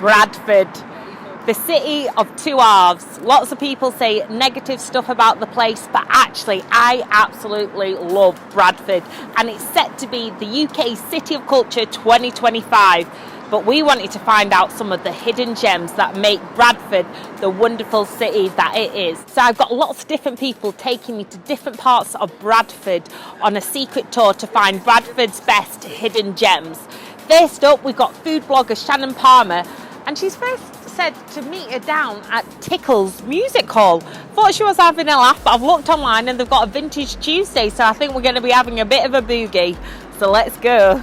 Bradford, the city of two halves. Lots of people say negative stuff about the place, but actually I absolutely love Bradford, and it's set to be the UK City of Culture 2025. But we wanted to find out some of the hidden gems that make Bradford the wonderful city that it is. So I've got lots of different people taking me to different parts of Bradford on a secret tour to find Bradford's best hidden gems. First up, we've got food blogger Shannon Palmer, and she's first said to meet her down at Tickle's Music Hall. Thought she was having a laugh, but I've looked online and they've got a Vintage Tuesday, so I think we're going to be having a bit of a boogie. So let's go.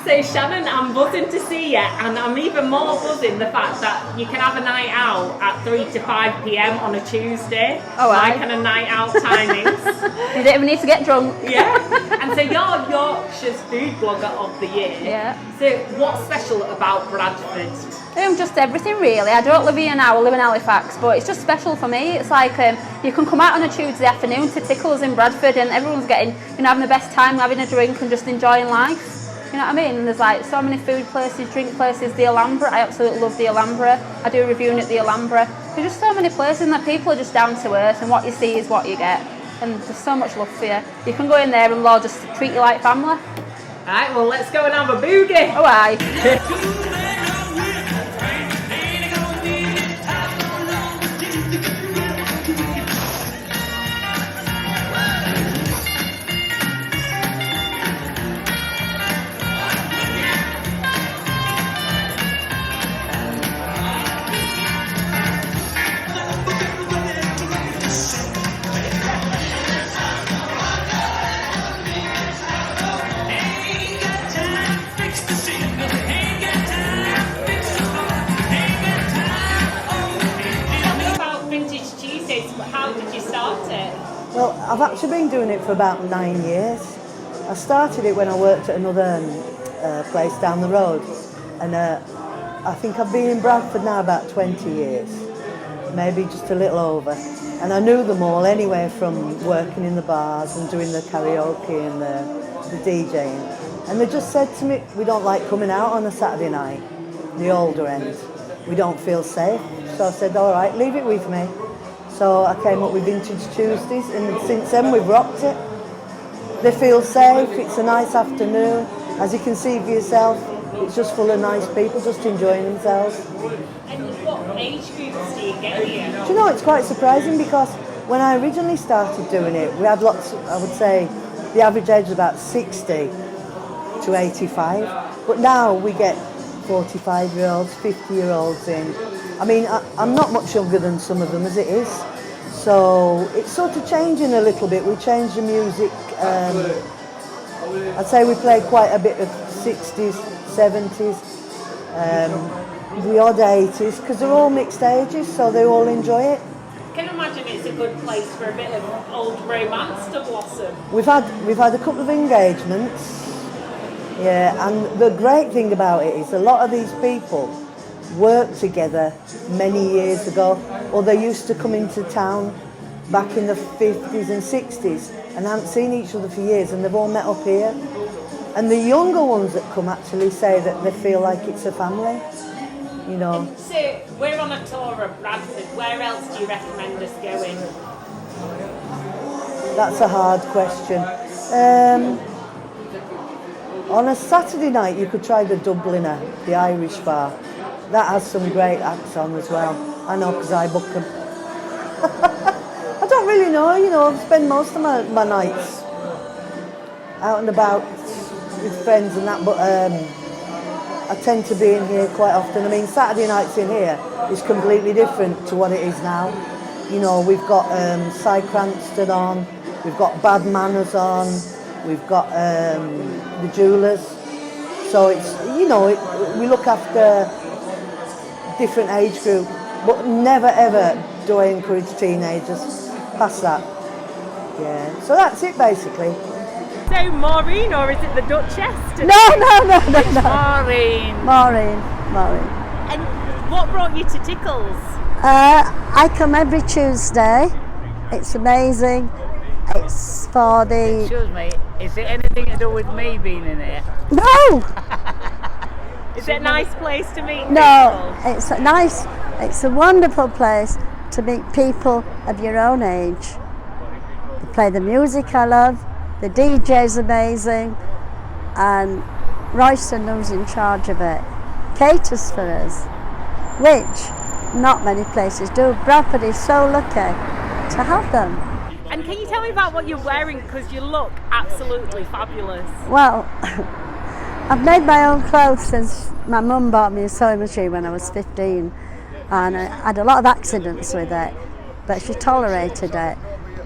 So Shannon, I'm buzzing to see you, and I'm even more buzzing the fact that you can have a night out at 3 to 5 p.m. on a Tuesday. Oh, my kind of night out timings. You don't even need to get drunk. Yeah. And so you're Yorkshire's food blogger of the year. Yeah. So what's special about Bradford? Just everything really. I don't live here now, I live in Halifax, but it's just special for me. It's like you can come out on a Tuesday afternoon to Tickle's in Bradford and everyone's getting, having the best time, having a drink and just enjoying life. You know what I mean? And there's like so many food places, drink places. The Alhambra, I absolutely love the Alhambra. I do reviewing at the Alhambra. There's just so many places and the people are just down to earth, and what you see is what you get. And there's so much love for you. You can go in there and they'll just treat you like family. Alright, well let's go and have a boogie. Oh aye. How did you start it? Well, I've actually been doing it for about 9 years. I started it when I worked at another place down the road, and I think I've been in Bradford now about 20 years, maybe just a little over. And I knew them all anyway from working in the bars and doing the karaoke and the DJing. And they just said to me, we don't like coming out on a Saturday night, the older end. We don't feel safe. So I said, all right, leave it with me. So I came up with Vintage Tuesdays, and since then we've rocked it. They feel safe, it's a nice afternoon. As you can see for yourself, it's just full of nice people just enjoying themselves. And what age groups do you get here? Do you know, it's quite surprising because when I originally started doing it, we had lots, I would say, the average age was about 60 to 85. But now we get 45-year-olds, 50-year-olds in. I mean, I'm not much younger than some of them as it is, so it's sort of changing a little bit. We changed the music. I'd say we play quite a bit of 60s, 70s, the odd 80s, because they're all mixed ages, so they all enjoy it. I can imagine it's a good place for a bit of old romance to blossom. We've had a couple of engagements, yeah, and the great thing about it is a lot of these people worked together many years ago, or they used to come into town back in the 50s and 60s and hadn't seen each other for years, and they've all met up here. And the younger ones that come actually say that they feel like it's a family, you know. So we're on a tour of Bradford. Where else do you recommend us going? That's a hard question. On a Saturday night, you could try the Dubliner, the Irish bar. That has some great acts on as well. I know because I book them. I don't really know, you know, I spend most of my nights out and about with friends and that, but I tend to be in here quite often. I mean, Saturday nights in here is completely different to what it is now. You know, we've got Cy Cranston on, we've got Bad Manners on, we've got the Jewelers. So it's, you know, we look after different age group, but never ever do I encourage teenagers past that. Yeah, so that's it basically. So Maureen, or is it the Duchess? No. Maureen. Maureen. And what brought you to Tickles? I come every Tuesday. It's amazing. It's for the... Excuse me, is it anything to do with me being in here? No! Is it a nice place to meet No, people? it's a wonderful place to meet people of your own age. They play the music I love, the DJ's amazing, and Royston, who's in charge of it, caters for us, which not many places do. Bradford is so lucky to have them. And can you tell me about what you're wearing, because you look absolutely fabulous. Well, I've made my own clothes since my mum bought me a sewing machine when I was 15, and I had a lot of accidents with it, but she tolerated it.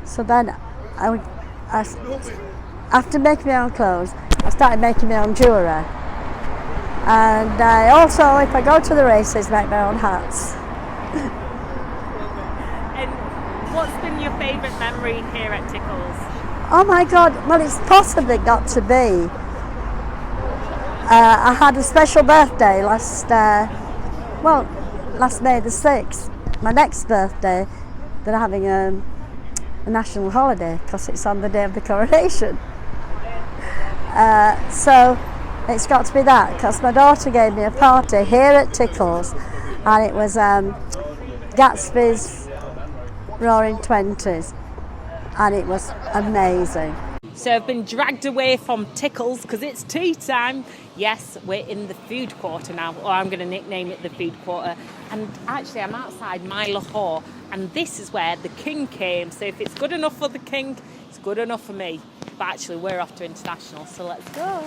So then after making my own clothes, I started making my own jewellery. And I also, if I go to the races, make my own hats. And what's been your favourite memory here at Tickles? Oh my God, well, it's possibly got to be. I had a special birthday last May the 6th. My next birthday, they're having a national holiday because it's on the day of the coronation. So it's got to be that, because my daughter gave me a party here at Tickles, and it was Gatsby's Roaring Twenties, and it was amazing. So I've been dragged away from Tickles because it's tea time. Yes, we're in the food quarter now, or I'm going to nickname it the food quarter. And actually I'm outside my Lahore, and this is where the king came. So if it's good enough for the king, it's good enough for me. But actually we're off to international, so let's go.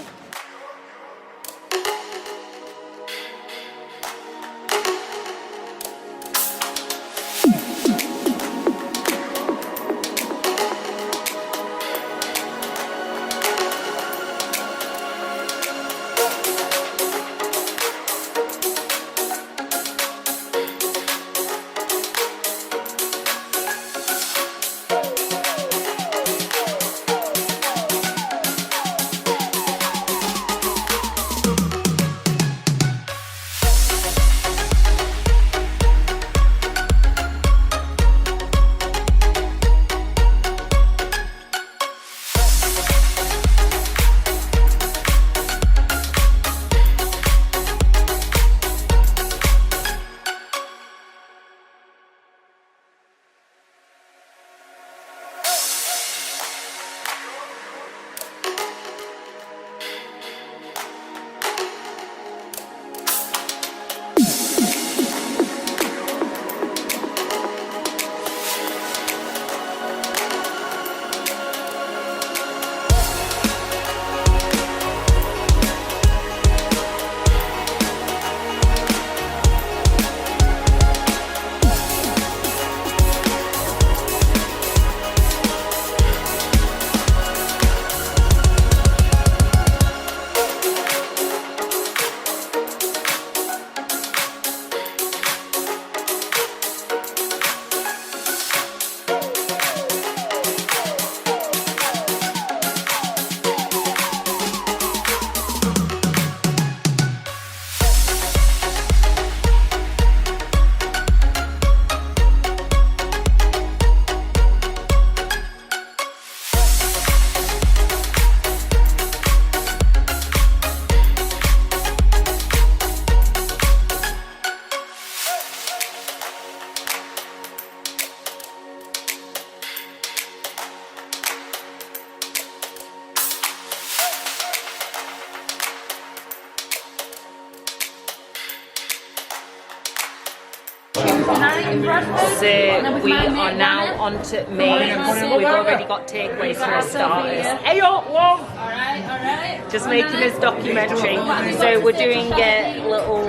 So we are now on to mains. We've already got takeaways for our starters. Hey up, love! Alright. Just making this documentary. So we're doing a little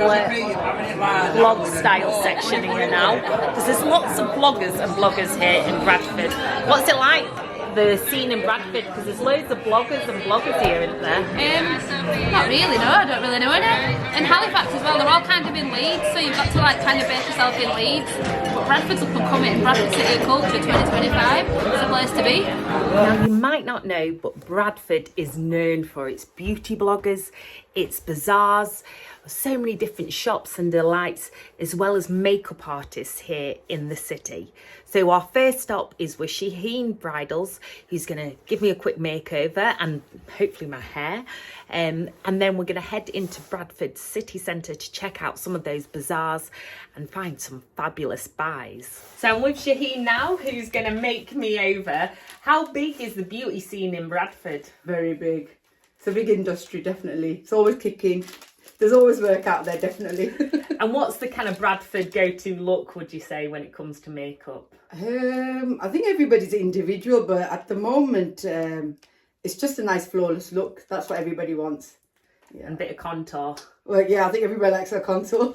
vlog style section here now. Because there's lots of bloggers here in Bradford. What's it like? The scene in Bradford, because there's loads of bloggers here, isn't there? Not really, no, I don't really know any. In Halifax as well, they're all kind of in Leeds, so you've got to like kind of base yourself in Leeds. But Bradford's up and coming, Bradford City of Culture 2025, it's a place to be. Now you might not know, but Bradford is known for its beauty bloggers, its bazaars, so many different shops and delights, as well as makeup artists here in the city. So our first stop is with Shaheen Bridals, who's going to give me a quick makeover and hopefully my hair. And then we're going to head into Bradford city centre to check out some of those bazaars and find some fabulous buys. So I'm with Shaheen now, who's going to make me over. How big is the beauty scene in Bradford? Very big. It's a big industry, definitely. It's always kicking. There's always work out there, definitely. And what's the kind of Bradford go-to look, would you say, when it comes to makeup? I think everybody's individual, but at the moment, it's just a nice flawless look. That's what everybody wants. Yeah. And a bit of contour. Well, yeah, I think everybody likes a contour.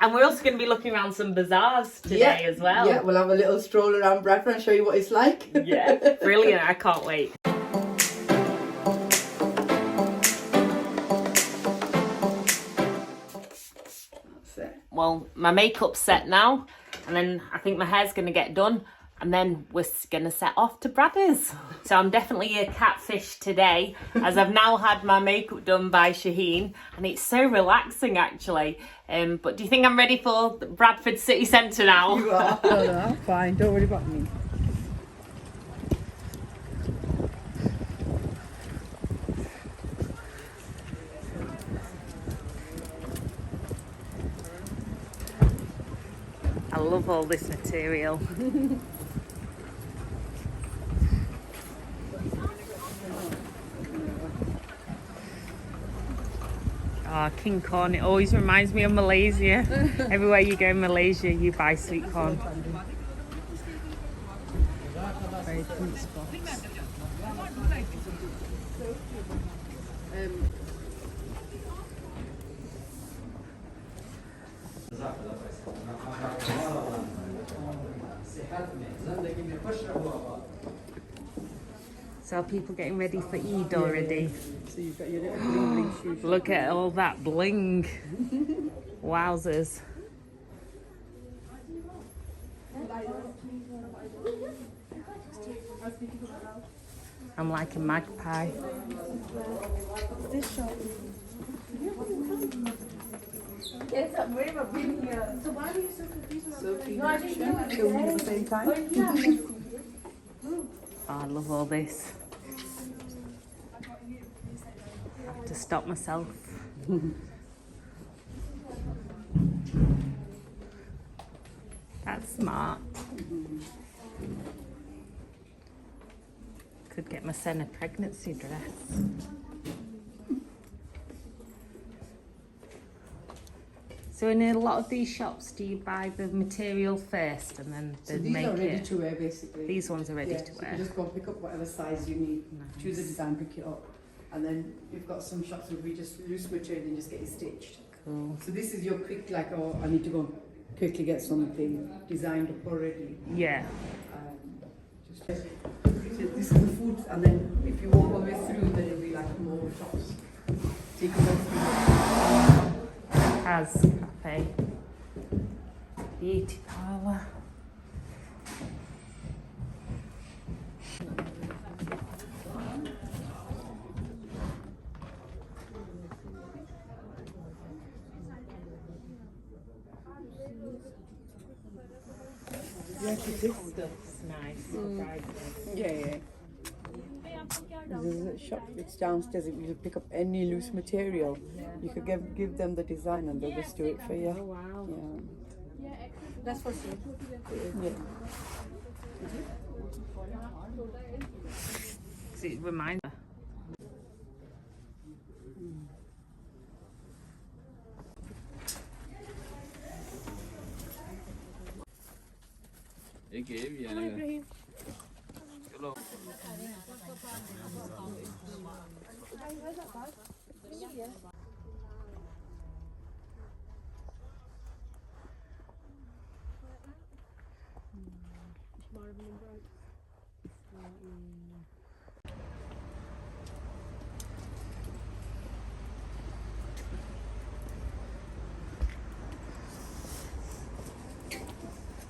And we're also going to be looking around some bazaars today as well. Yeah, we'll have a little stroll around Bradford and show you what it's like. Yeah, brilliant. I can't wait. Well, my makeup's set now, and then I think my hair's going to get done, and then we're going to set off to Bradders. So I'm definitely a catfish today, as I've now had my makeup done by Shaheen, and it's so relaxing actually. But do you think I'm ready for Bradford city centre now? You are. No, I'm fine. Don't worry about me. I love all this material. Oh, king corn, it always reminds me of Malaysia. Everywhere you go in Malaysia, you buy sweet corn. Very cute spots. So are people getting ready for Eid already? So you've got your little bling bling shoes. Look at all that bling. Wowzers. I'm like a magpie. This shop. Yes, I'm wearing a pin here. So why are you so confused? So cute. No, I didn't know. Filming at the same time. Oh, I love all this. I have to stop myself. That's smart. Could get my son a pregnancy dress. So in a lot of these shops, do you buy the material first and then So they these make are ready it? to wear, basically. These ones are ready to So wear. you just go pick up whatever size you need, Nice. choose a design, pick it up, and then you've got some shops where we just loose material and just get it stitched. Cool. So this is your quick, like, oh, I need to go quickly get something designed up already. Yeah. Just so this is the food, and then if you walk all the way through, then it'll be like more shops. So you can go through. Has cafe. Beauty parlour. This stuff's nice. Surprising. Yeah. There's a shop that's downstairs. If you pick up any loose material, you could give them the design and they'll just do it for you. Oh wow. Yeah. That's for sure. Yeah. Does it remind me?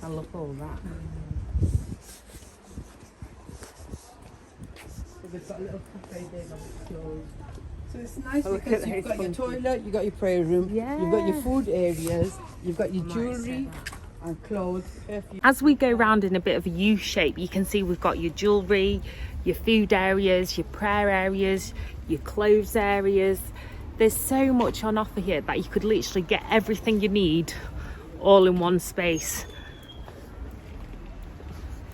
I love all that. They've got a little cafe there on the closed. So it's nice because you've got your toilet, you've got your prayer room, you've got your food areas, you've got your jewellery and clothes, perfume. As we go round in a bit of a U shape, you can see we've got your jewellery, your food areas, your prayer areas, your clothes areas. There's so much on offer here that you could literally get everything you need all in one space.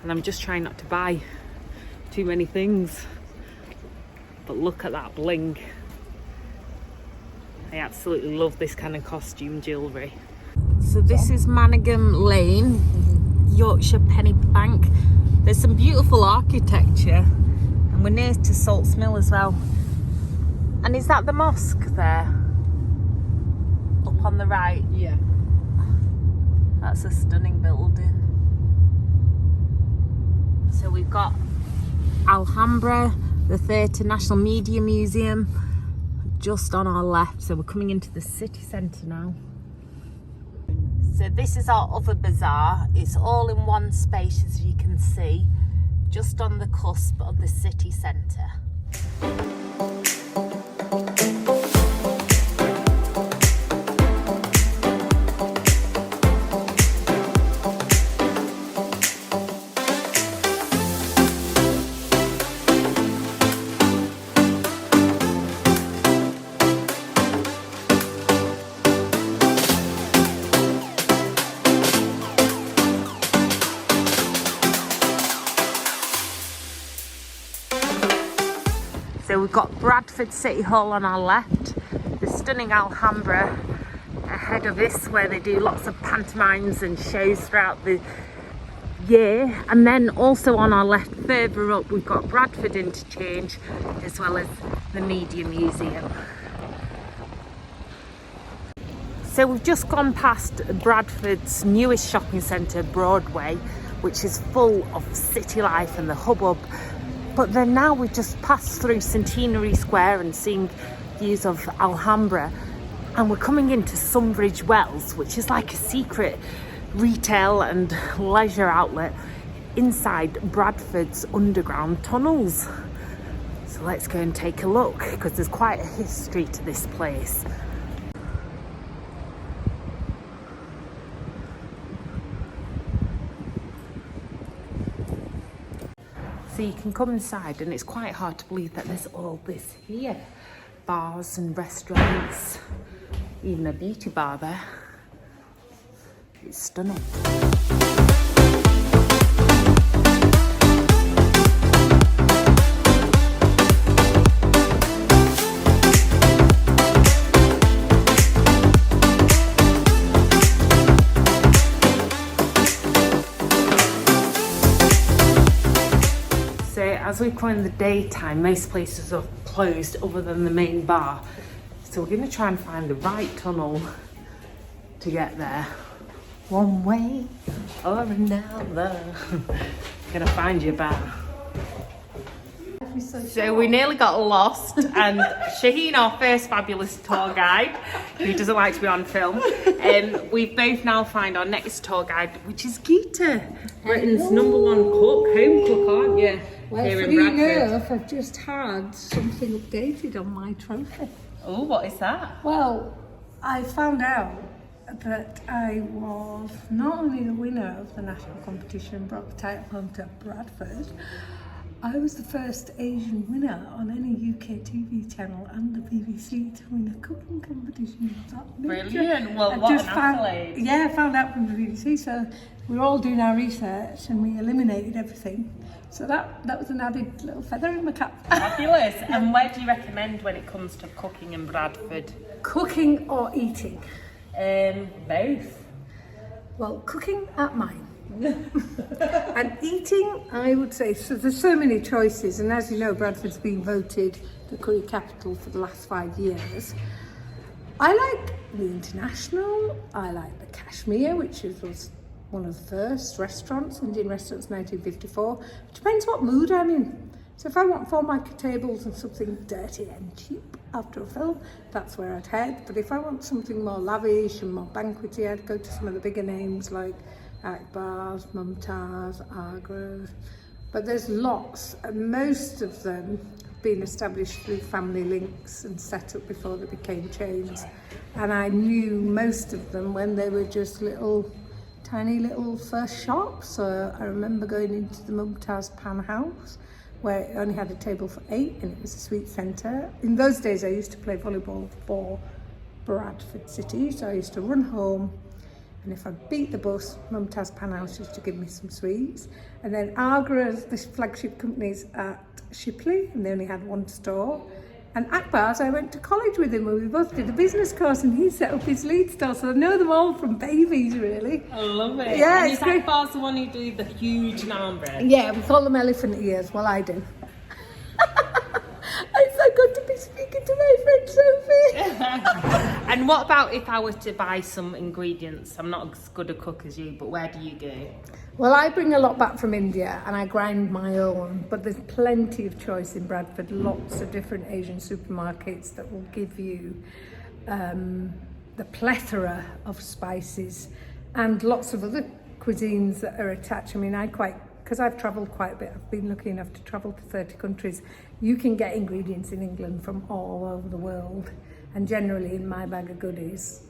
And I'm just trying not to buy too many things. But look at that bling. I absolutely love this kind of costume jewellery. So this is Manningham Lane, Yorkshire Penny Bank. There's some beautiful architecture and we're near to Salts Mill as well. And is that the mosque there? Up on the right? Yeah. That's a stunning building. So we've got Alhambra, the Theatre National Media Museum, just on our left. So we're coming into the city centre now. So this is our other bazaar. It's all in one space, as you can see, just on the cusp of the city centre. So we've got Bradford City Hall on our left, the stunning Alhambra ahead of us where they do lots of pantomimes and shows throughout the year, and then also on our left further up we've got Bradford Interchange as well as the Media Museum. So we've just gone past Bradford's newest shopping centre, Broadway, which is full of city life and the hubbub. But then now we've just passed through Centenary Square and seeing views of Alhambra, and we're coming into Sunbridge Wells, which is like a secret retail and leisure outlet inside Bradford's underground tunnels. So let's go and take a look, because there's quite a history to this place. So you can come inside and it's quite hard to believe that there's all this here. Bars and restaurants, even a beauty bar there. It's stunning. As we come in the daytime, most places are closed other than the main bar. So we're going to try and find the right tunnel to get there. One way or another. Gonna find your bar. So we nearly got lost, and Shaheen, our first fabulous tour guide, who doesn't like to be on film, we've both now found our next tour guide, which is Geeta, Britain's #1 cook, home cook, aren't you? Well, Here in funny Bradford. enough, I've just had something updated on my trophy. Oh, what is that? Well, I found out that I was not only the winner of the national competition, brought the title home to Bradford, I was the first Asian winner on any UK TV channel and the BBC to win a cooking competition. Brilliant. Well, what an accolade. Yeah, I found out from the BBC. So we were all doing our research and we eliminated everything. So that was an added little feather in my cap. Fabulous. And where do you recommend when it comes to cooking in Bradford? Cooking or eating? Both. Well, cooking at mine. And eating, I would say, so there's so many choices, and as you know, Bradford's been voted the curry capital for the last 5 years. I like the International, I like the Kashmir, which was one of the first restaurants, Indian restaurants, 1954. It depends what mood I'm in. So if I want 4 mica tables and something dirty and cheap after a film, that's where I'd head. But if I want something more lavish and more banquety, I'd go to some of the bigger names like Akbar's, Mumtaz, Agra's. But there's lots, and most of them have been established through family links and set up before they became chains. And I knew most of them when they were just tiny little first shops. So I remember going into the Mumtaz Pan House, where it only had a table for 8 and it was a sweet centre. In those days I used to play volleyball for Bradford City, so I used to run home, and if I beat the bus, Mumtaz Pan House used to give me some sweets. And then Agra's, the flagship company's at Shipley, and they only had 1 store. And Akbar's, I went to college with him when we both did a business course, and he set up his lead store, so I know them all from babies, really. I love it. Yeah, and it's is great. Akbar's the one who do the huge naan bread? Yeah, we call them elephant ears. Well, I do. It's so good to be speaking to my friend Sophie. And what about if I were to buy some ingredients? I'm not as good a cook as you, but where do you go? Well, I bring a lot back from India and I grind my own, but there's plenty of choice in Bradford, lots of different Asian supermarkets that will give you the plethora of spices and lots of other cuisines that are attached. I mean, because I've travelled quite a bit, I've been lucky enough to travel to 30 countries, you can get ingredients in England from all over the world. And generally in my bag of goodies,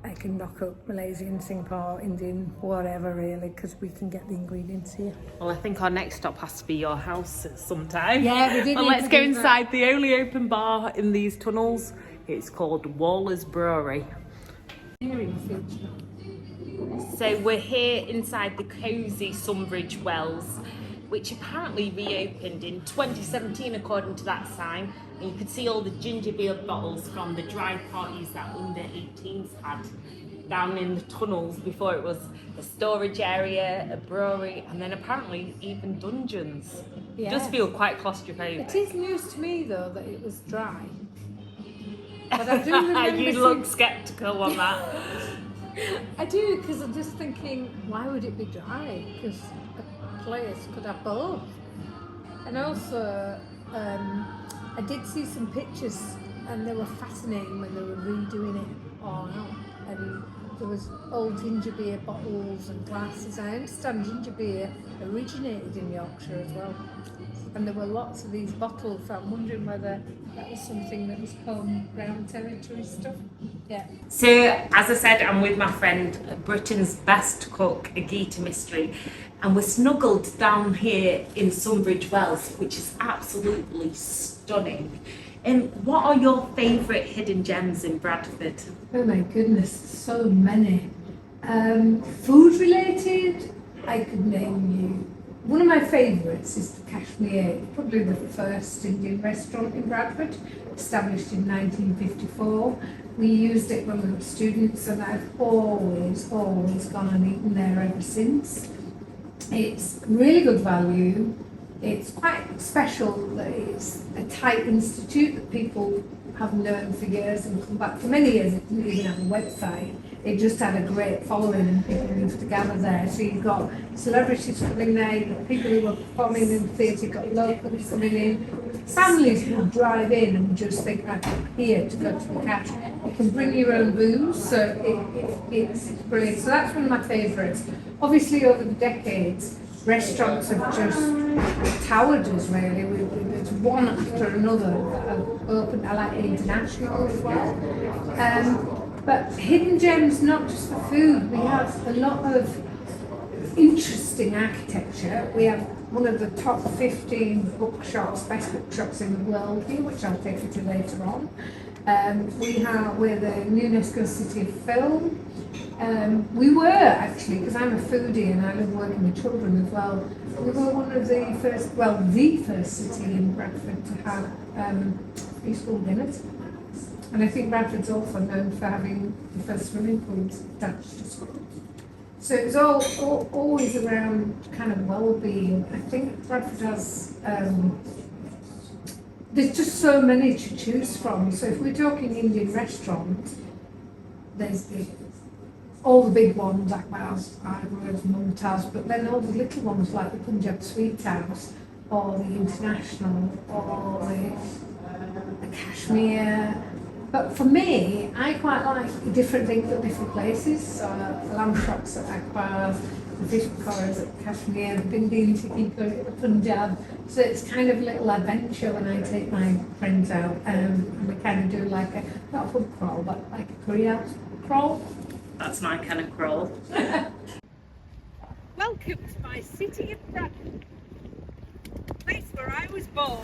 I can knock up Malaysian, Singapore, Indian, whatever really, because we can get the ingredients here. Well, I think our next stop has to be your house sometime. Yeah, we did. Well, let's go inside the only open bar in these tunnels. It's called Waller's Brewery. So we're here inside the cosy Sunbridge Wells, which apparently reopened in 2017 according to that sign. And you could see all the ginger beer bottles from the dry parties that under 18s had down in the tunnels before it was a storage area, a brewery, and then apparently even dungeons. It does feel quite claustrophobic. It is news to me though that it was dry. But I do remember You look sceptical on that. I do, because I'm just thinking, why would it be dry? Because a place could have both. And also, I did see some pictures and they were fascinating when they were redoing it all out. And there was old ginger beer bottles and glasses. I understand ginger beer originated in Yorkshire as well. And there were lots of these bottles, so I'm wondering whether that was something that was home ground territory stuff. Yeah. So, as I said, I'm with my friend, Britain's best cook, Agita Mystery, and we're snuggled down here in Sunbridge Wells, which is absolutely stunning. What are your favourite hidden gems in Bradford? Oh my goodness, so many. Food related, I could name you. One of my favourites is the Kashmir, probably the first Indian restaurant in Bradford, established in 1954. We used it when we were students and I've always gone and eaten there ever since. It's really good value. It's quite special that it's a tight institute that people have known for years and come back. For many years it didn't even have a website. It just had a great following and people used to gather there. So you've got celebrities coming there, you've got people who are performing in the theatre, you've got locals coming in, families who drive in and just think, I'm here to go to the catch. You can bring your own booze, so it's brilliant. So that's one of my favourites. Obviously over the decades, restaurants have just towered us really. It's one after another that have opened. I like International as well. But hidden gems, not just for food, we have a lot of interesting architecture. We have one of the top 15 bookshops, best bookshops in the world here, which I'll take you to later on. We're the UNESCO City of Film. We were actually, because I'm a foodie and I love working with children as well, we were one of the first, the first city in Bradford to have free school dinners. And I think Bradford's also known for having the first swimming pools attached to schools. So it was always around kind of well-being. I think Bradford has, there's just so many to choose from. So if we're talking Indian restaurants, there's all the big ones, Akbar's, Ivory's, Mumtaz, but then all the little ones like the Punjab Sweet House, or the International, or the Kashmir. But for me, I quite like different things at different places. So lamb chops at Akbar's, the fish curries at Kashmir, the Bindi tikki curry at the Punjab. So it's kind of a little adventure when I take my friends out, and we kind of do like not a pub crawl, but like a curry house crawl. That's my kind of crawl. Welcome to my city of Bradford, place where I was born.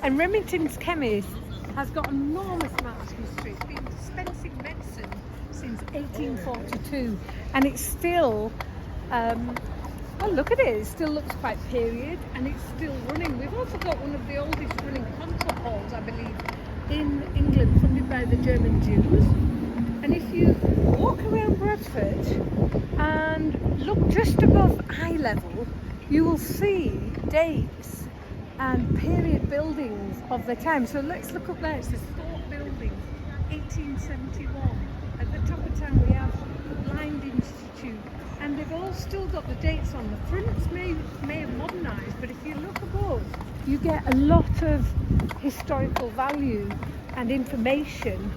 And Remington's Chemist has got an enormous amount of history. It's been dispensing medicine since 1842, and it's still, well, look at it, it still looks quite period, and it's still running. We've also got one of the oldest running concert halls, I believe, in England, funded by the German Jews. And if you walk around Bradford and look just above eye level, you will see dates and period buildings of the time. So let's look up there. It says Thorpe Building, 1871. At the top of town we have the Blind Institute, and they've all still got the dates on. The fronts may have modernised, but if you look above, you get a lot of historical value and information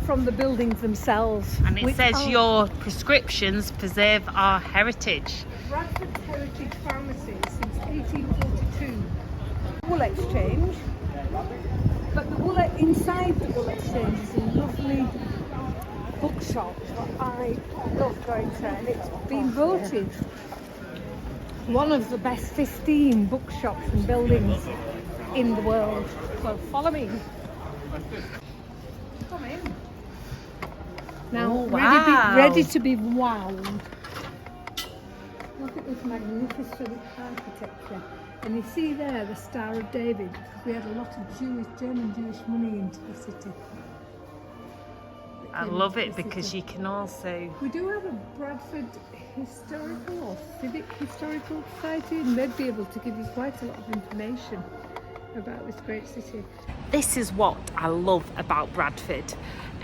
from the buildings themselves. And it says your prescriptions preserve our heritage. Bradford's Heritage Pharmacy since 1842. Wool Exchange, but the wool inside the Wool Exchange is a lovely bookshop that I love going to, and it's been voted one of the best 15 bookshops and buildings in the world. So follow me. Come in. Now, Oh, wow. ready to be wowed. Look at this magnificent architecture. And you see there the Star of David, because we had a lot of German Jewish money into the city. I love it because you can also... We do have a Bradford Historical or Civic Historical Society, and they'd be able to give you quite a lot of information about this great city. This is what I love about Bradford.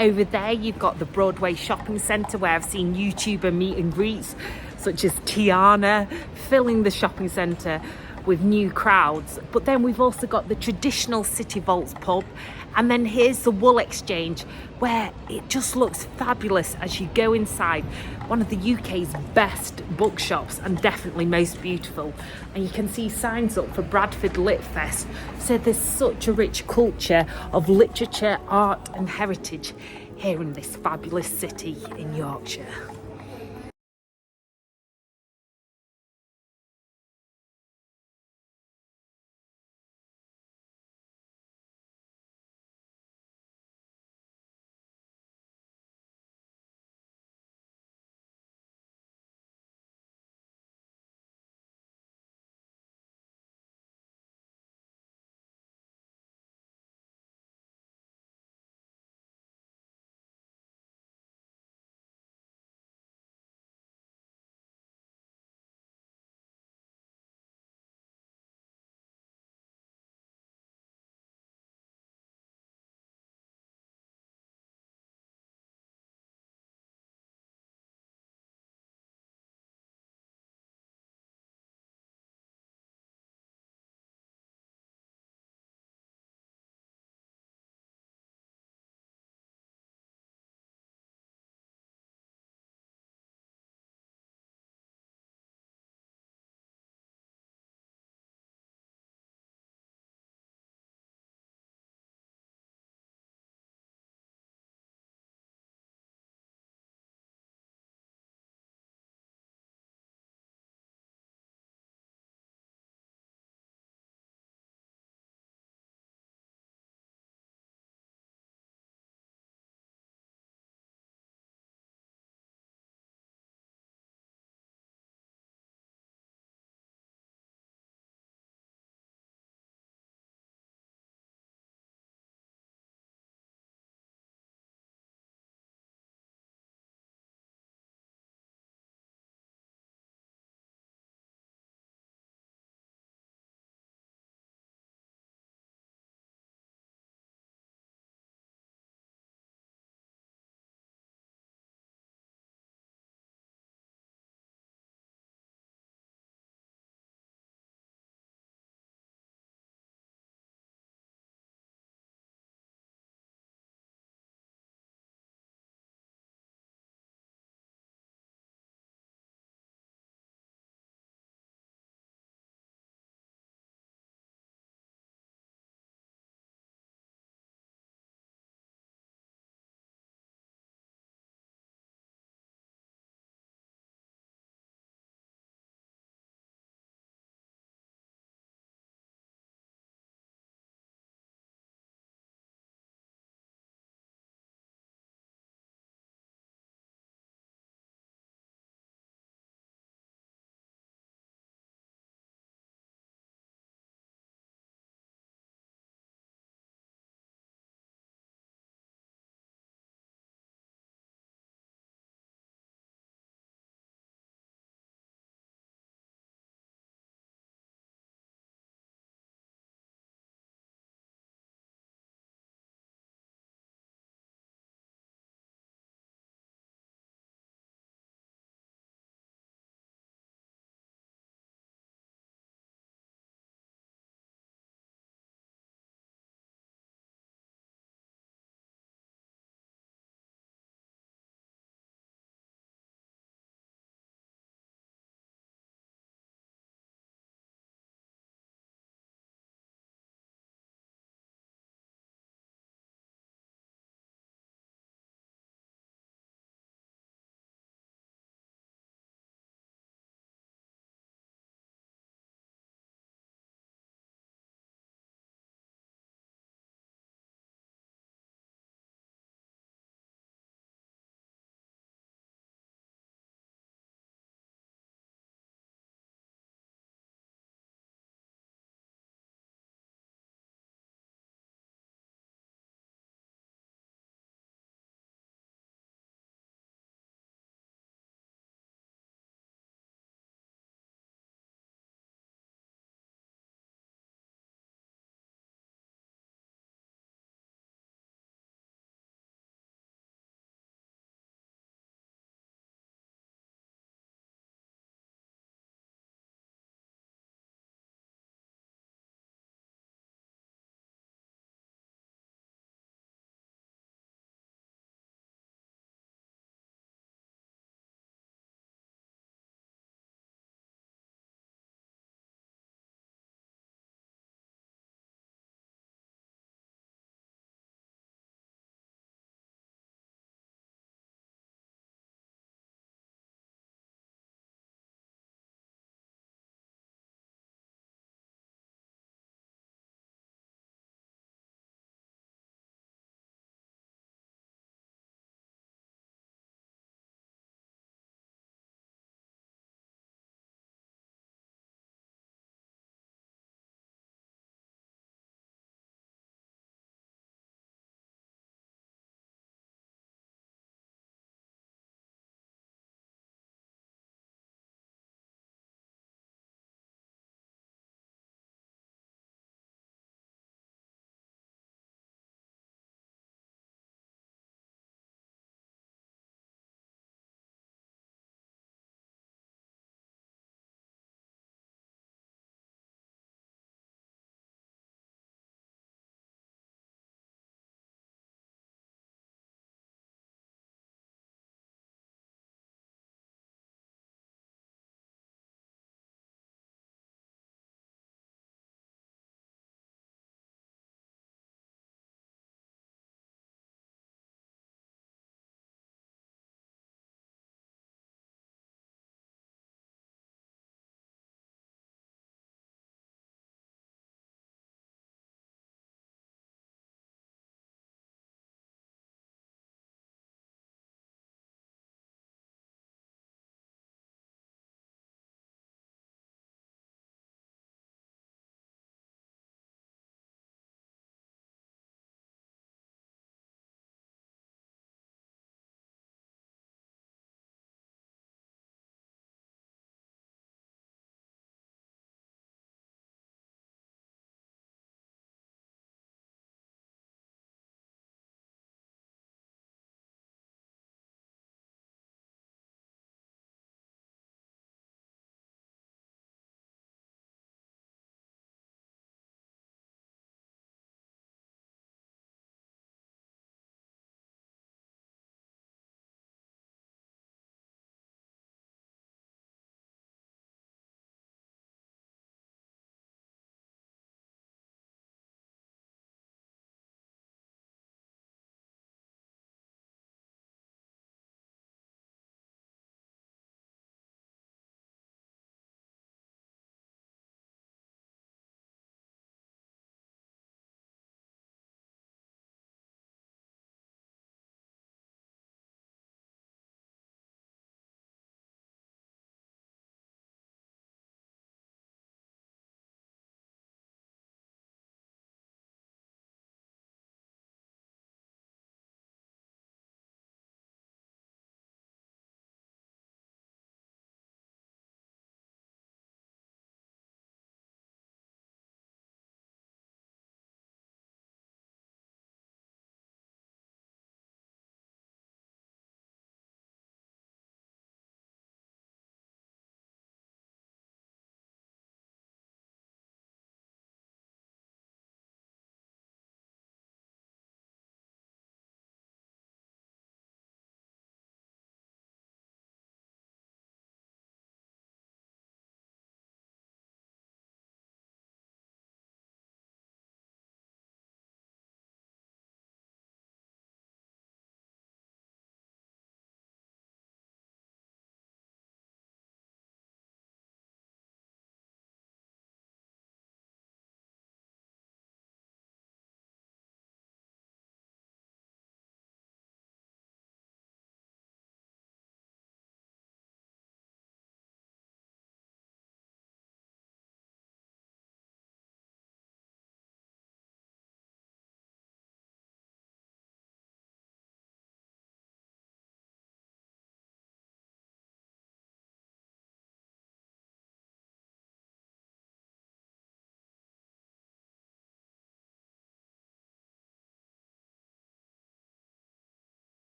Over there you've got the Broadway shopping centre, where I've seen YouTuber meet and greets such as Tiana filling the shopping centre with new crowds. But then we've also got the traditional City Vaults pub, and then here's the Wool Exchange, where it just looks fabulous as you go inside. One of the UK's best bookshops, and definitely most beautiful. And you can see signs up for Bradford Lit Fest. So there's such a rich culture of literature, art and heritage here in this fabulous city in Yorkshire.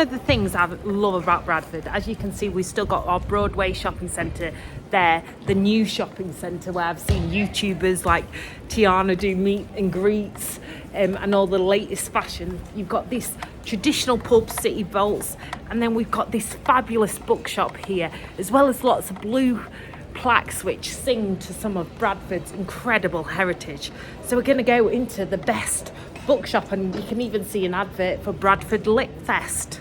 of the things I love about Bradford, as you can see, we've still got our Broadway shopping centre there, the new shopping centre where I've seen YouTubers like Tiana do meet and greets, and all the latest fashion. You've got this traditional pub, City Vaults, and then we've got this fabulous bookshop here, as well as lots of blue plaques which sing to some of Bradford's incredible heritage. So we're going to go into the best bookshop, and you can even see an advert for Bradford Lit Fest.